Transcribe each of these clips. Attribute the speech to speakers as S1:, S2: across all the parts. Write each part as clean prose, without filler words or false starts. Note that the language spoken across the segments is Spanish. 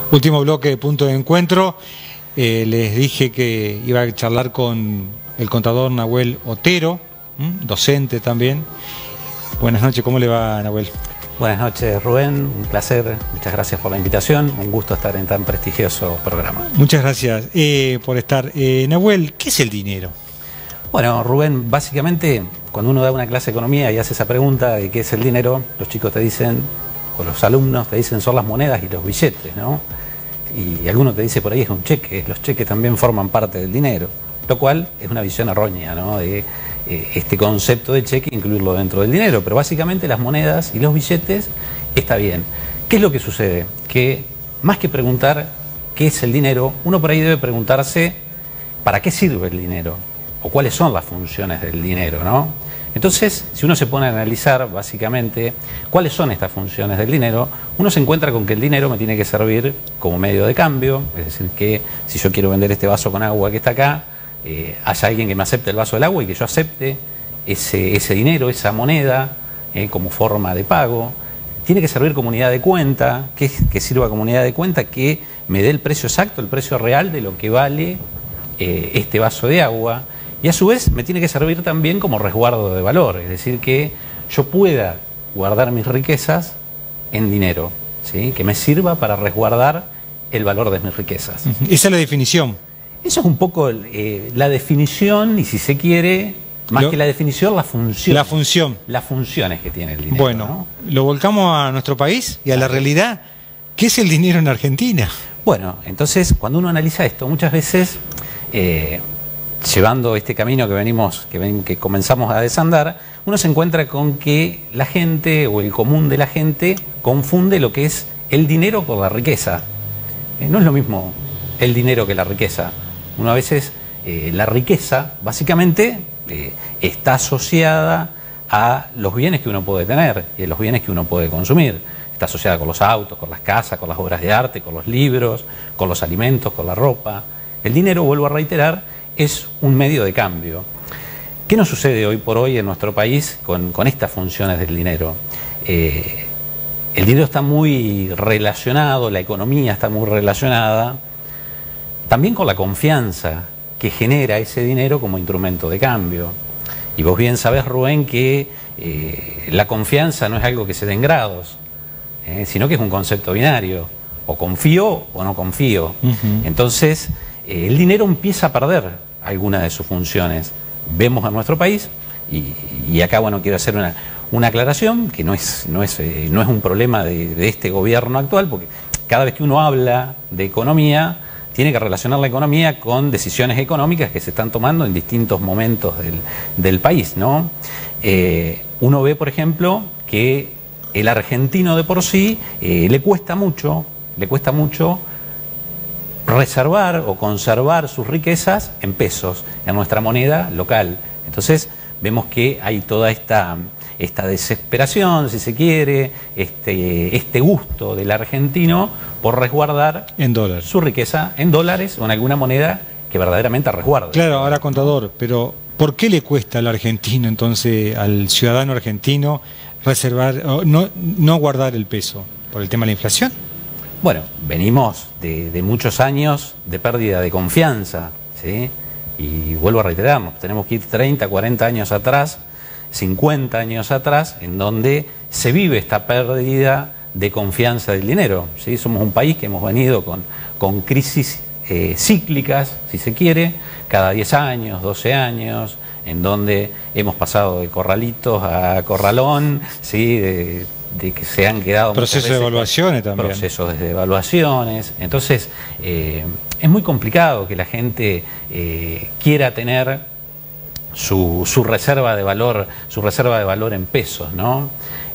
S1: Último bloque de Punto de Encuentro. Les dije que iba a charlar con el contador Nahuel Otero, docente también. Buenas noches, ¿cómo le va, Nahuel?
S2: Buenas noches, Rubén, un placer, muchas gracias por la invitación, un gusto estar en tan prestigioso programa.
S1: Muchas gracias por estar. Nahuel, ¿qué es el dinero?
S2: Bueno, Rubén, básicamente cuando uno da una clase de economía y hace esa pregunta de qué es el dinero, los chicos te dicen, o los alumnos te dicen son las monedas y los billetes, ¿no? Y alguno te dice por ahí es un cheque, los cheques también forman parte del dinero, lo cual es una visión errónea, ¿no? De este concepto de cheque, incluirlo dentro del dinero, pero básicamente las monedas y los billetes está bien. ¿Qué es lo que sucede? Que más que preguntar qué es el dinero, uno por ahí debe preguntarse ¿para qué sirve el dinero? O cuáles son las funciones del dinero, ¿no? Entonces, si uno se pone a analizar básicamente cuáles son estas funciones del dinero, uno se encuentra con que el dinero me tiene que servir como medio de cambio, es decir, que si yo quiero vender este vaso con agua que está acá, haya alguien que me acepte el vaso del agua y que yo acepte ese dinero, esa moneda, como forma de pago. Tiene que servir como unidad de cuenta, que sirva como unidad de cuenta, que me dé el precio exacto, el precio real de lo que vale este vaso de agua. Y a su vez me tiene que servir también como resguardo de valor, es decir, que yo pueda guardar mis riquezas en dinero, ¿sí? Que me sirva para resguardar el valor de mis riquezas.
S1: Esa es la definición.
S2: Eso es un poco la definición y, si se quiere, más que la definición, la función.
S1: La función.
S2: Las funciones que tiene el dinero.
S1: Bueno, ¿no? Lo volcamos a nuestro país y a la realidad. ¿Qué es el dinero en Argentina?
S2: Bueno, entonces, cuando uno analiza esto, muchas veces, llevando este camino que comenzamos a desandar, uno se encuentra con que la gente, o el común de la gente, confunde lo que es el dinero con la riqueza. No es lo mismo el dinero que la riqueza. Uno a veces, la riqueza, básicamente, está asociada a los bienes que uno puede tener y a los bienes que uno puede consumir. Está asociada con los autos, con las casas, con las obras de arte, con los libros, con los alimentos, con la ropa. El dinero, vuelvo a reiterar, es un medio de cambio. ¿Qué nos sucede hoy por hoy en nuestro país con estas funciones del dinero? El dinero está muy relacionado, la economía está muy relacionada también con la confianza que genera ese dinero como instrumento de cambio. Y vos bien sabés, Rubén, que la confianza no es algo que se dé en grados, sino que es un concepto binario. O confío o no confío. Entonces, el dinero empieza a perder algunas de sus funciones. Vemos en nuestro país, y acá, bueno, quiero hacer una aclaración, que no es un problema de este gobierno actual, porque cada vez que uno habla de economía, tiene que relacionar la economía con decisiones económicas que se están tomando en distintos momentos del país, ¿no? Uno ve, por ejemplo, que el argentino de por sí le cuesta mucho reservar o conservar sus riquezas en pesos, en nuestra moneda local. Entonces vemos que hay toda esta desesperación, si se quiere, este gusto del argentino por resguardar
S1: en dólares
S2: su riqueza en dólares o en alguna moneda que verdaderamente resguarde.
S1: Claro, ahora, contador, pero ¿por qué le cuesta al argentino, entonces, al ciudadano argentino, reservar, no guardar el peso? ¿Por el tema de la inflación?
S2: Bueno, venimos de muchos años de pérdida de confianza, ¿sí? Y vuelvo a reiterar, tenemos que ir 30, 40 años atrás, 50 años atrás, en donde se vive esta pérdida de confianza del dinero, ¿sí? Somos un país que hemos venido con crisis cíclicas, si se quiere, cada 10 años, 12 años, en donde hemos pasado de corralitos a corralón, ¿sí? De que se han quedado
S1: procesos de evaluaciones también.
S2: Procesos de evaluaciones. Entonces, es muy complicado que la gente quiera tener su reserva de valor en pesos, ¿no?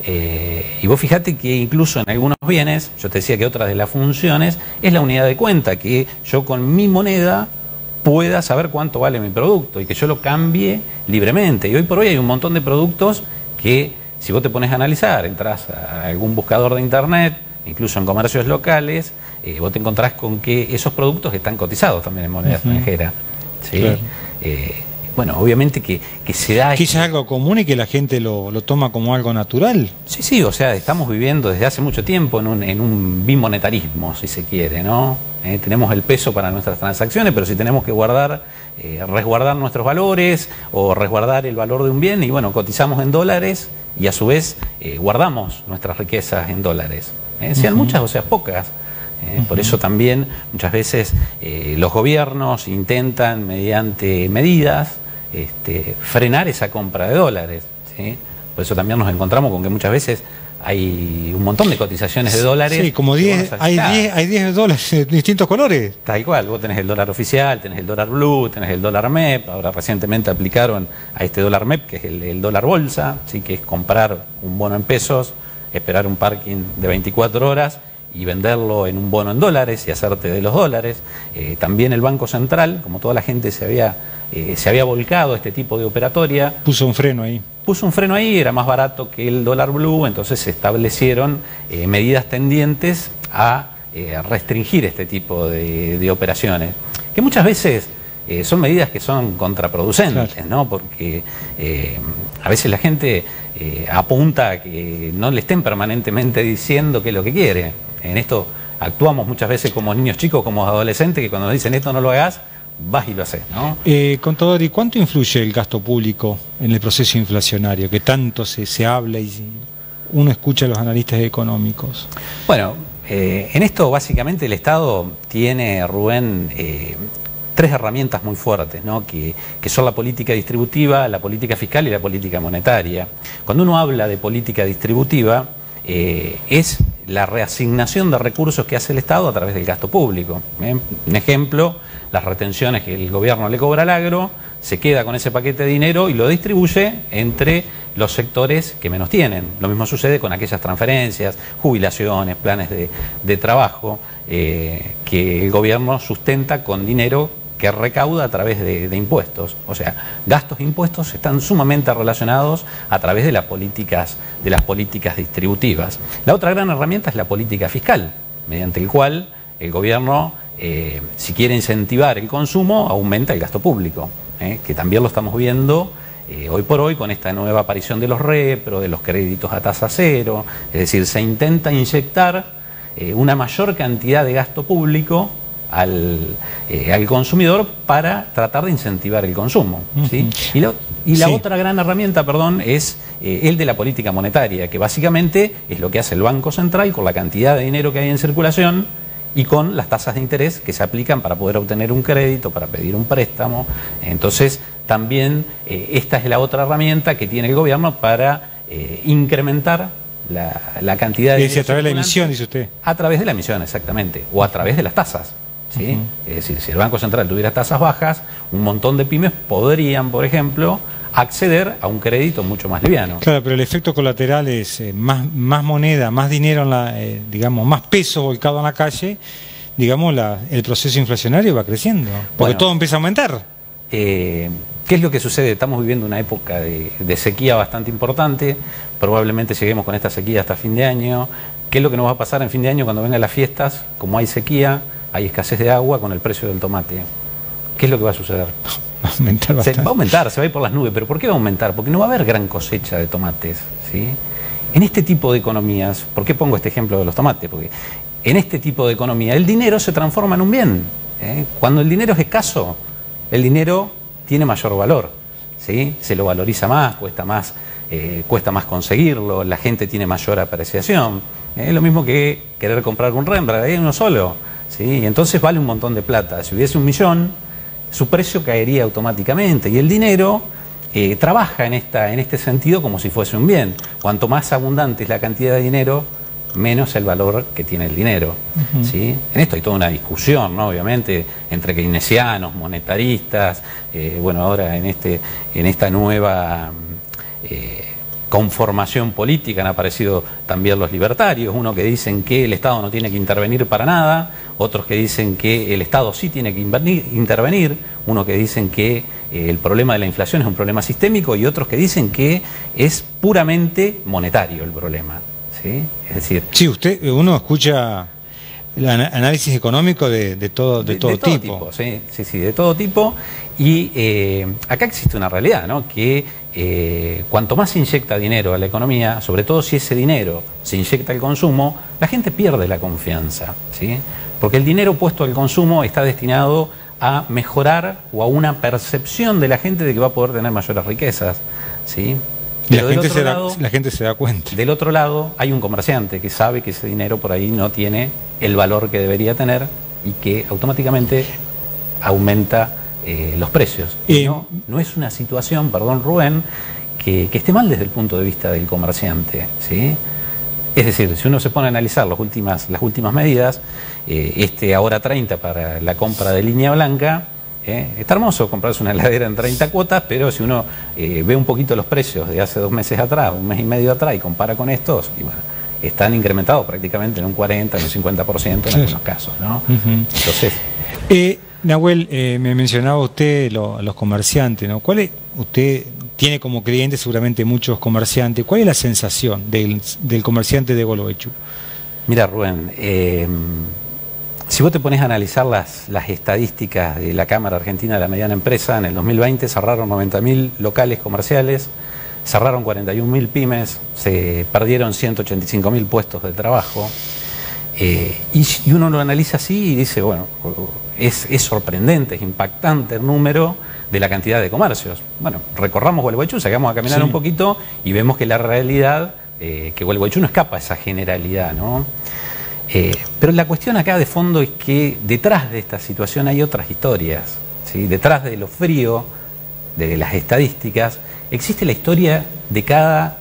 S2: Y vos fijate que incluso en algunos bienes, yo te decía que otra de las funciones es la unidad de cuenta, que yo con mi moneda pueda saber cuánto vale mi producto y que yo lo cambie libremente. Y hoy por hoy hay un montón de productos que, si vos te pones a analizar, entras a algún buscador de internet, incluso en comercios locales, vos te encontrás con que esos productos están cotizados también en moneda extranjera, ¿sí? Claro. bueno, obviamente que se da...
S1: Que es algo común y que la gente lo toma como algo natural.
S2: Sí, sí, o sea, estamos viviendo desde hace mucho tiempo en un bimonetarismo, si se quiere, ¿no? Tenemos el peso para nuestras transacciones, pero si tenemos que resguardar nuestros valores o resguardar el valor de un bien, y bueno, cotizamos en dólares y a su vez guardamos nuestras riquezas en dólares, sean muchas o sean pocas. Por eso también muchas veces los gobiernos intentan mediante medidas frenar esa compra de dólares, ¿sí? Por eso también nos encontramos con que muchas veces hay un montón de cotizaciones de dólares.
S1: Sí, como 10, hay 10 dólares de distintos colores.
S2: Tal cual, vos tenés el dólar oficial, tenés el dólar blue, tenés el dólar MEP, ahora recientemente aplicaron a este dólar MEP, que es el dólar bolsa, ¿sí? Que es comprar un bono en pesos, esperar un parking de 24 horas y venderlo en un bono en dólares y hacerte de los dólares. También el Banco Central, como toda la gente se había volcado a este tipo de operatoria.
S1: Puso un freno ahí.
S2: Puso un freno ahí, era más barato que el dólar blue, entonces se establecieron medidas tendientes a restringir este tipo de operaciones, que muchas veces son medidas que son contraproducentes, claro, ¿no? Porque a veces la gente apunta a que no le estén permanentemente diciendo qué es lo que quiere. En esto actuamos muchas veces como niños chicos, como adolescentes, que cuando nos dicen esto no lo hagas, vas y lo haces, ¿no?
S1: Contador, ¿y cuánto influye el gasto público en el proceso inflacionario, que tanto se habla y uno escucha a los analistas económicos?
S2: Bueno, en esto básicamente el Estado tiene, Rubén, tres herramientas muy fuertes, ¿no? que son la política distributiva, la política fiscal y la política monetaria. Cuando uno habla de política distributiva, es la reasignación de recursos que hace el Estado a través del gasto público. Un ejemplo, las retenciones que el gobierno le cobra al agro, se queda con ese paquete de dinero y lo distribuye entre los sectores que menos tienen. Lo mismo sucede con aquellas transferencias, jubilaciones, planes de trabajo, que el gobierno sustenta con dinero que recauda a través de impuestos. O sea, gastos e impuestos están sumamente relacionados a través de las políticas distributivas. La otra gran herramienta es la política fiscal, mediante el cual el gobierno, si quiere incentivar el consumo, aumenta el gasto público, que también lo estamos viendo hoy por hoy con esta nueva aparición de los repro, de los créditos a tasa cero. Es decir, se intenta inyectar una mayor cantidad de gasto público al consumidor para tratar de incentivar el consumo, ¿sí? Y la otra gran herramienta, es el de la política monetaria, que básicamente es lo que hace el Banco Central con la cantidad de dinero que hay en circulación y con las tasas de interés que se aplican para poder obtener un crédito, para pedir un préstamo. Entonces, también esta es la otra herramienta que tiene el gobierno para incrementar la cantidad de...
S1: Y a través de la emisión, dice usted.
S2: A través de la emisión, exactamente, o a través de las tasas. ¿Sí? Es decir, si el Banco Central tuviera tasas bajas, un montón de pymes podrían, por ejemplo, acceder a un crédito mucho más liviano. Claro,
S1: pero el efecto colateral es más moneda, más dinero, digamos, más peso volcado en la calle, digamos, el proceso inflacionario va creciendo, porque todo empieza a aumentar.
S2: ¿Qué es lo que sucede? Estamos viviendo una época de sequía bastante importante, probablemente lleguemos con esta sequía hasta fin de año. ¿Qué es lo que nos va a pasar en fin de año cuando vengan las fiestas? Como hay sequía, hay escasez de agua con el precio del tomate. ¿Qué es lo que va a suceder?
S1: Va a aumentar bastante.
S2: Va a aumentar, se va a ir por las nubes. ¿Pero por qué va a aumentar? Porque no va a haber gran cosecha de tomates, ¿sí? En este tipo de economías, ¿por qué pongo este ejemplo de los tomates? Porque en este tipo de economía el dinero se transforma en un bien, ¿eh? Cuando el dinero es escaso, el dinero tiene mayor valor, ¿sí? Se lo valoriza más, cuesta más conseguirlo, la gente tiene mayor apreciación. Es lo mismo que querer comprar un Rembrandt, hay uno solo, ¿sí? Entonces vale un montón de plata. Si hubiese 1 millón, su precio caería automáticamente y el dinero trabaja en este sentido como si fuese un bien. Cuanto más abundante es la cantidad de dinero, menos el valor que tiene el dinero, ¿sí? En esto hay toda una discusión, ¿no? Obviamente, entre keynesianos, monetaristas, bueno, ahora en esta nueva conformación política han aparecido también los libertarios, uno que dicen que el Estado no tiene que intervenir para nada, otros que dicen que el Estado sí tiene que intervenir, uno que dicen que el problema de la inflación es un problema sistémico y otros que dicen que es puramente monetario el problema, ¿sí? Es decir...
S1: Sí, uno escucha el análisis económico de todo tipo.
S2: Sí, de todo tipo. Y acá existe una realidad, ¿no? Que cuanto más se inyecta dinero a la economía, sobre todo si ese dinero se inyecta al consumo, la gente pierde la confianza, ¿sí? Porque el dinero puesto al consumo está destinado a mejorar o a una percepción de la gente de que va a poder tener mayores riquezas, ¿sí?
S1: Pero la gente se da cuenta.
S2: Del otro lado hay un comerciante que sabe que ese dinero por ahí no tiene el valor que debería tener y que automáticamente aumenta los precios. No es una situación, perdón Rubén, que esté mal desde el punto de vista del comerciante, ¿sí? Es decir, si uno se pone a analizar las últimas medidas, ahora 30 para la compra de línea blanca, está hermoso comprarse una heladera en 30 cuotas, pero si uno ve un poquito los precios de hace 2 meses atrás, 1 mes y medio atrás, y compara con estos, y bueno, están incrementados prácticamente en un 40, en un 50% en algunos casos, ¿no? Entonces...
S1: Nahuel, me mencionaba usted los comerciantes, ¿no? Usted tiene como cliente seguramente muchos comerciantes. ¿Cuál es la sensación del comerciante de Gualeguaychú?
S2: Mira, Rubén, si vos te pones a analizar las estadísticas de la Cámara Argentina de la Mediana Empresa, en el 2020 cerraron 90.000 locales comerciales, cerraron 41.000 pymes, se perdieron 185.000 puestos de trabajo. Y uno lo analiza así y dice, bueno, es sorprendente, es impactante el número de la cantidad de comercios. Bueno, recorramos Gualeguaychú, salgamos a caminar un poquito y vemos que la realidad, que Gualeguaychú no escapa a esa generalidad, ¿no? Pero la cuestión acá de fondo es que detrás de esta situación hay otras historias, ¿sí? Detrás de lo frío, de las estadísticas, existe la historia de cada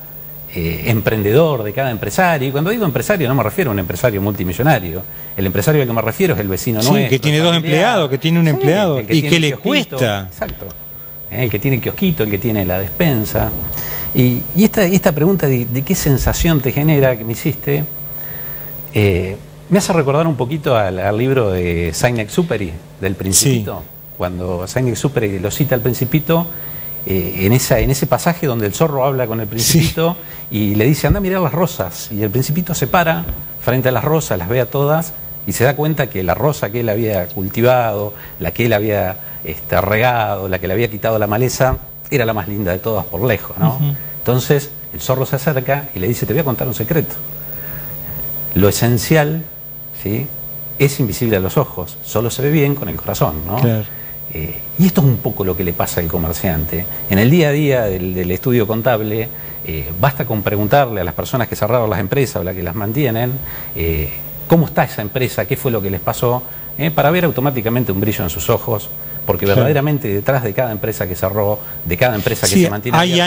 S2: emprendedor, de cada empresario. Y cuando digo empresario no me refiero a un empresario multimillonario. El empresario al que me refiero es el vecino nuestro,
S1: que tiene 2 empleados, que tiene un empleado y que le cuesta.
S2: Exacto. El que tiene el kiosquito, el que tiene la despensa. Y esta pregunta de qué sensación te genera que me hiciste, me hace recordar un poquito al libro de Saint-Exupéry, del Principito. Sí. Cuando Saint-Exupéry lo cita al Principito, en ese pasaje donde el zorro habla con el Principito y le dice, anda a mirar las rosas, y el Principito se para frente a las rosas, las ve a todas y se da cuenta que la rosa que él había cultivado, la que él había regado, la que le había quitado la maleza, era la más linda de todas por lejos, ¿no? Entonces el zorro se acerca y le dice, te voy a contar un secreto. Lo esencial, ¿sí?, es invisible a los ojos, solo se ve bien con el corazón, ¿no?
S1: Claro.
S2: Y esto es un poco lo que le pasa al comerciante. En el día a día del estudio contable, basta con preguntarle a las personas que cerraron las empresas o las que las mantienen, cómo está esa empresa, qué fue lo que les pasó, para ver automáticamente un brillo en sus ojos, porque verdaderamente detrás de cada empresa que cerró, de cada empresa que se mantiene abierta,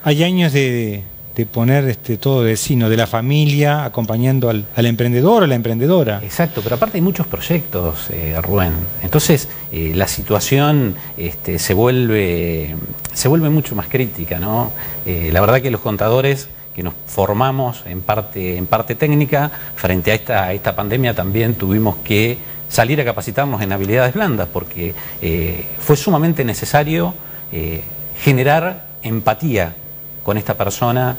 S1: hay años de poner todo vecino, de la familia, acompañando al emprendedor o la emprendedora.
S2: Exacto, pero aparte hay muchos proyectos, Rubén. Entonces la situación se vuelve mucho más crítica, ¿no? La verdad que los contadores que nos formamos en parte técnica, frente a esta pandemia también tuvimos que salir a capacitarnos en habilidades blandas, porque fue sumamente necesario generar empatía con esta persona,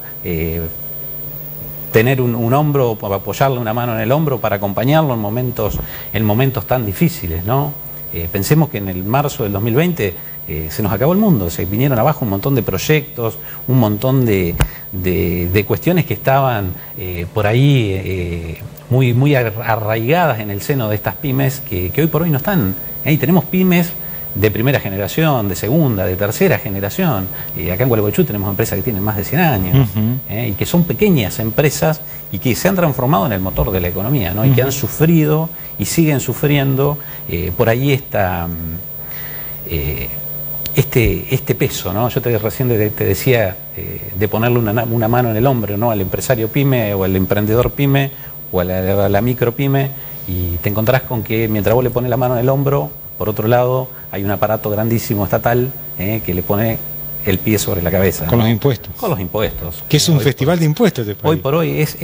S2: tener un hombro, apoyarle una mano en el hombro para acompañarlo en momentos tan difíciles, ¿no? Pensemos que en el marzo del 2020 se nos acabó el mundo, se vinieron abajo un montón de proyectos, un montón de cuestiones que estaban por ahí muy arraigadas en el seno de estas pymes que hoy por hoy no están. Y tenemos pymes de primera generación, de segunda, de tercera generación. Acá en Gualeguaychú tenemos empresas que tienen más de 100 años, y que son pequeñas empresas y que se han transformado en el motor de la economía, ¿no? Y que han sufrido y siguen sufriendo por ahí este peso, ¿no? Yo recién te decía de ponerle una mano en el hombro, ¿no?, al empresario pyme o al emprendedor pyme o a la micro pyme, y te encontrás con que mientras vos le pones la mano en el hombro, por otro lado, hay un aparato grandísimo estatal que le pone el pie sobre la cabeza.
S1: Con, ¿no?, los impuestos.
S2: Con los impuestos.
S1: Que es un festival de impuestos.
S2: Hoy por hoy es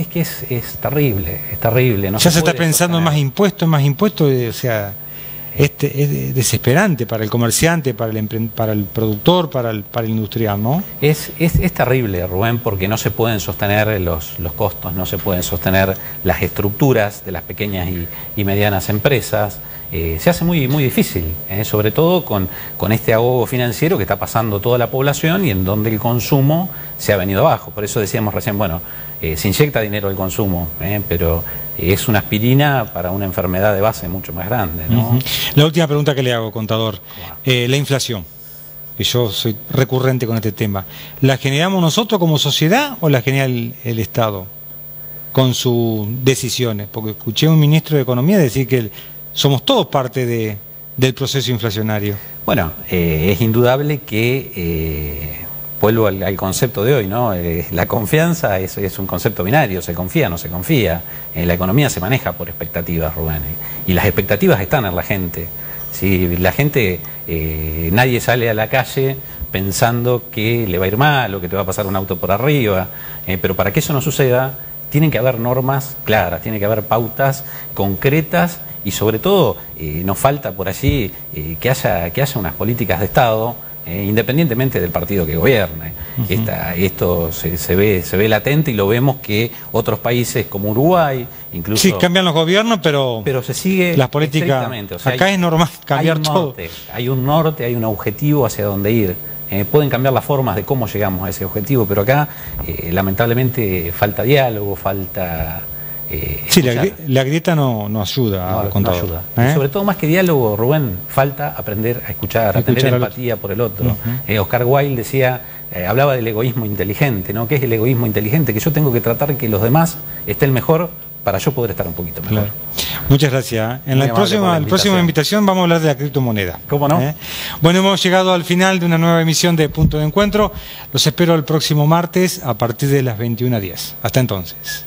S2: terrible, es terrible. No
S1: ya se está pensando en más impuestos, o sea... es desesperante para el comerciante, para el productor, para el industrial, ¿no?
S2: Es terrible, Rubén, porque no se pueden sostener los costos, no se pueden sostener las estructuras de las pequeñas y medianas empresas. Se hace muy difícil, sobre todo con este ahogo financiero que está pasando toda la población y en donde el consumo se ha venido abajo. Por eso decíamos recién, bueno, se inyecta dinero al consumo, pero es una aspirina para una enfermedad de base mucho más grande, ¿no?
S1: La última pregunta que le hago, contador, la inflación, que yo soy recurrente con este tema, ¿la generamos nosotros como sociedad o la genera el Estado con sus decisiones? Porque escuché a un ministro de Economía decir que somos todos parte del proceso inflacionario.
S2: Bueno, es indudable que, vuelvo al concepto de hoy, ¿no? La confianza es un concepto binario, se confía, no se confía. La economía se maneja por expectativas, Rubén, y las expectativas están en la gente. ¿Sí? La gente, nadie sale a la calle pensando que le va a ir mal o que te va a pasar un auto por arriba, pero para que eso no suceda, tienen que haber normas claras, tiene que haber pautas concretas. Y sobre todo, nos falta por allí que haya unas políticas de Estado, independientemente del partido que gobierne. Esto se ve latente y lo vemos que otros países como Uruguay, incluso...
S1: Sí, cambian los gobiernos, pero
S2: se sigue
S1: las políticas.
S2: O sea,
S1: acá es normal cambiar todo.
S2: Hay un norte, hay un objetivo hacia dónde ir. Pueden cambiar las formas de cómo llegamos a ese objetivo, pero acá, lamentablemente, falta diálogo, falta...
S1: sí, la grieta no ayuda a contar.
S2: No ayuda. Sobre todo, más que diálogo, Rubén, falta aprender a escuchar, a tener empatía por el otro. Oscar Wilde decía, hablaba del egoísmo inteligente, ¿no? ¿Qué es el egoísmo inteligente? Que yo tengo que tratar que los demás estén mejor para yo poder estar un poquito mejor.
S1: Claro. Muchas gracias. En la próxima invitación vamos a hablar de la criptomoneda.
S2: ¿Cómo no?
S1: Bueno, hemos llegado al final de una nueva emisión de Punto de Encuentro. Los espero el próximo martes a partir de las 21:10. Hasta entonces.